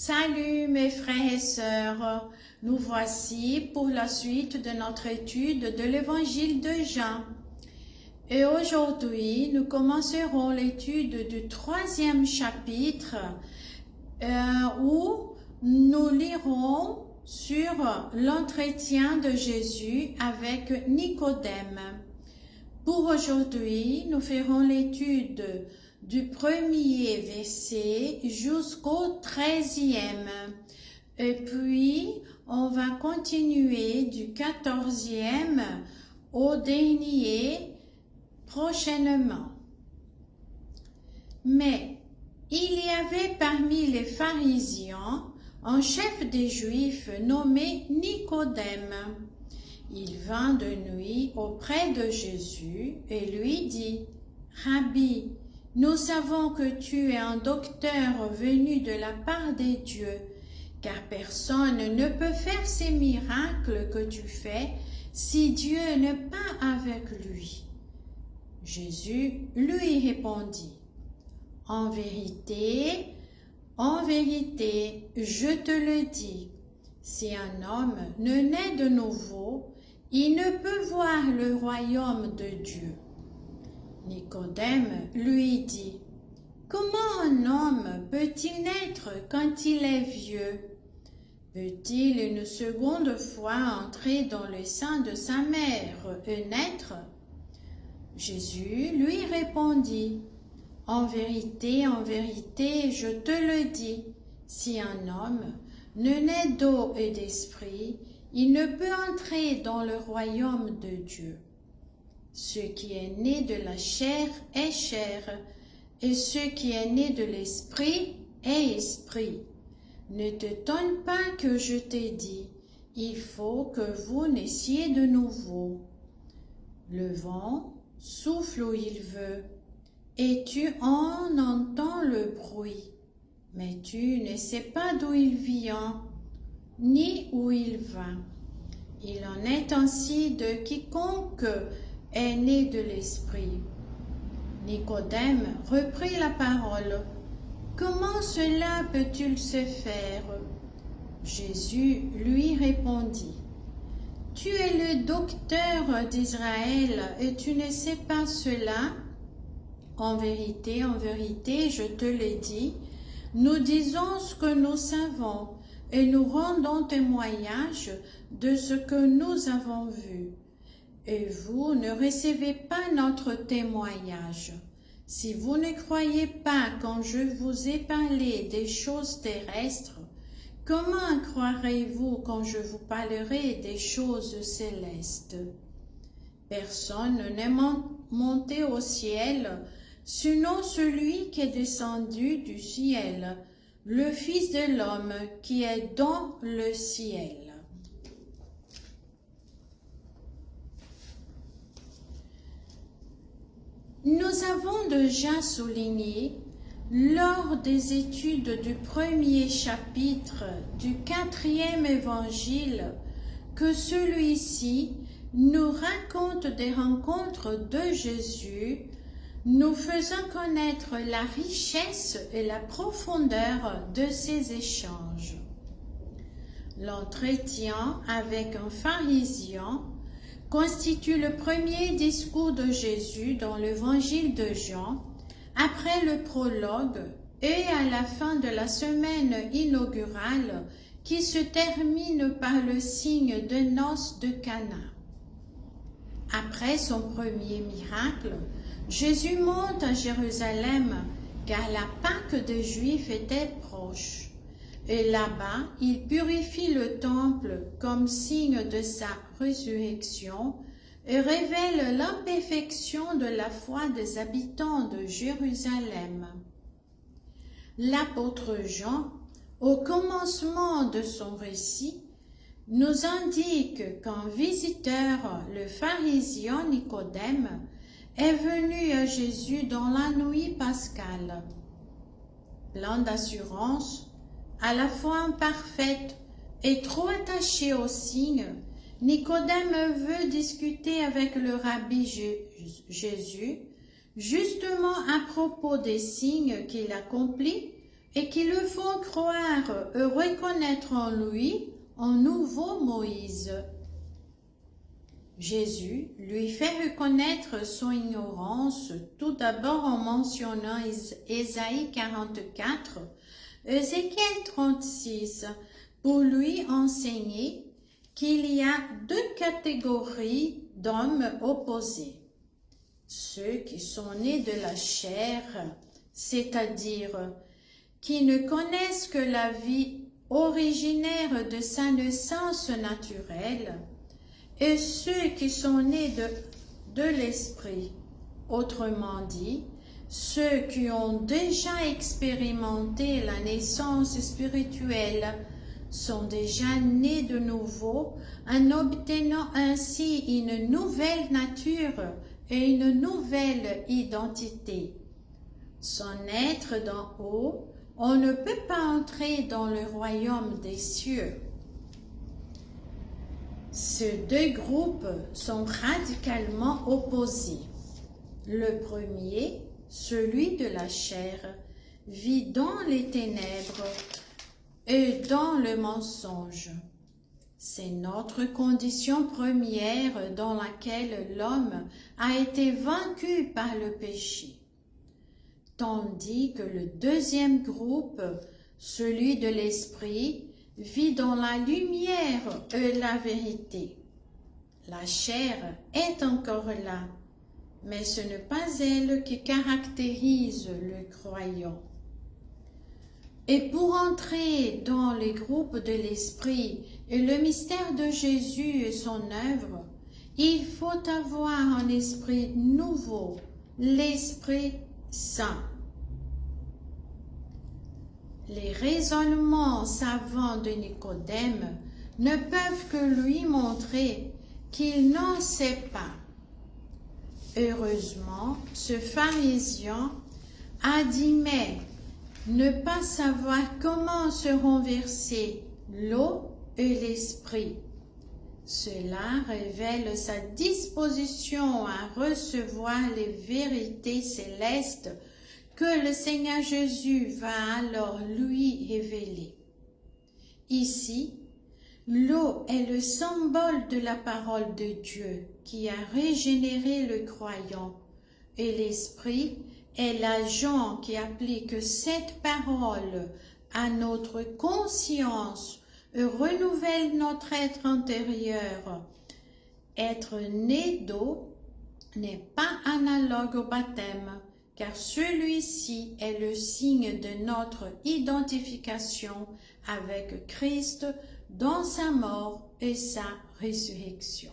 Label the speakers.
Speaker 1: Salut mes frères et sœurs, nous voici pour la suite de notre étude de l'évangile de Jean. Et aujourd'hui, nous commencerons l'étude du 3e chapitre où nous lirons sur l'entretien de Jésus avec Nicodème. Pour aujourd'hui, nous ferons l'étude du 1er verset jusqu'au 13e. Et puis, on va continuer du 14e au dernier prochainement. Mais il y avait parmi les pharisiens un chef des Juifs nommé Nicodème. Il vint de nuit auprès de Jésus et lui dit, « Rabbi, nous savons que tu es un docteur venu de la part des dieux, car personne ne peut faire ces miracles que tu fais si Dieu n'est pas avec lui. » Jésus lui répondit, « En vérité, je te le dis, si un homme ne naît de nouveau, il ne peut voir le royaume de Dieu. » Nicodème lui dit, « Comment un homme peut-il naître quand il est vieux? Peut-il une seconde fois entrer dans le sein de sa mère et naître? » Jésus lui répondit, « En vérité, je te le dis, si un homme ne naît d'eau et d'esprit, il ne peut entrer dans le royaume de Dieu. Ce qui est né de la chair est chair, et ce qui est né de l'esprit est esprit. Ne t'étonne pas que je t'ai dit, il faut que vous naissiez de nouveau. Le vent souffle où il veut, et tu en entends le bruit, mais tu ne sais pas d'où il vient, ni où il va. Il en est ainsi de quiconque est né de l'esprit. » Nicodème reprit la parole. « Comment cela peut-il se faire? » Jésus lui répondit. « Tu es le docteur d'Israël et tu ne sais pas cela? En vérité, je te le dis, nous disons ce que nous savons et nous rendons témoignage de ce que nous avons vu. Et vous ne recevez pas notre témoignage. Si vous ne croyez pas quand je vous ai parlé des choses terrestres, comment croirez-vous quand je vous parlerai des choses célestes? Personne n'est monté au ciel, sinon celui qui est descendu du ciel, le Fils de l'homme qui est dans le ciel. » Nous avons déjà souligné, lors des études du 1er chapitre du 4e évangile, que celui-ci nous raconte des rencontres de Jésus, nous faisant connaître la richesse et la profondeur de ces échanges. L'entretien avec un pharisien constitue le premier discours de Jésus dans l'évangile de Jean, après le prologue et à la fin de la semaine inaugurale qui se termine par le signe de noces de Cana. Après son premier miracle, Jésus monte à Jérusalem car la Pâque des Juifs était proche. Et là-bas, il purifie le temple comme signe de sa résurrection et révèle l'imperfection de la foi des habitants de Jérusalem. L'apôtre Jean, au commencement de son récit, nous indique qu'un visiteur, le pharisien Nicodème, est venu à Jésus dans la nuit pascale. Plein d'assurance, à la fois imparfaite et trop attaché aux signes, Nicodème veut discuter avec le rabbi Jésus, justement à propos des signes qu'il accomplit et qui le font croire et reconnaître en lui un nouveau Moïse. Jésus lui fait reconnaître son ignorance tout d'abord en mentionnant Ésaïe 44, Ézéchiel 36, pour lui enseigner qu'il y a deux catégories d'hommes opposés. Ceux qui sont nés de la chair, c'est-à-dire qui ne connaissent que la vie originaire de sa naissance naturelle, et ceux qui sont nés de l'esprit, autrement dit, ceux qui ont déjà expérimenté la naissance spirituelle sont déjà nés de nouveau en obtenant ainsi une nouvelle nature et une nouvelle identité. Sans être d'en haut, on ne peut pas entrer dans le royaume des cieux. Ces deux groupes sont radicalement opposés. Le premier, celui de la chair, vit dans les ténèbres et dans le mensonge. C'est notre condition première dans laquelle l'homme a été vaincu par le péché. Tandis que le deuxième groupe, celui de l'esprit, vit dans la lumière et la vérité. La chair est encore là, mais ce n'est pas elle qui caractérise le croyant. Et pour entrer dans les groupes de l'esprit et le mystère de Jésus et son œuvre, il faut avoir un esprit nouveau, l'Esprit Saint. Les raisonnements savants de Nicodème ne peuvent que lui montrer qu'il n'en sait pas. Heureusement, ce pharisien a dit mais ne pas savoir comment se renverser l'eau et l'esprit. Cela révèle sa disposition à recevoir les vérités célestes que le Seigneur Jésus va alors lui révéler. Ici, l'eau est le symbole de la parole de Dieu qui a régénéré le croyant et l'esprit est l'agent qui applique cette parole à notre conscience et renouvelle notre être intérieur. Être né d'eau n'est pas analogue au baptême, car celui-ci est le signe de notre identification avec Christ dans sa mort et sa résurrection.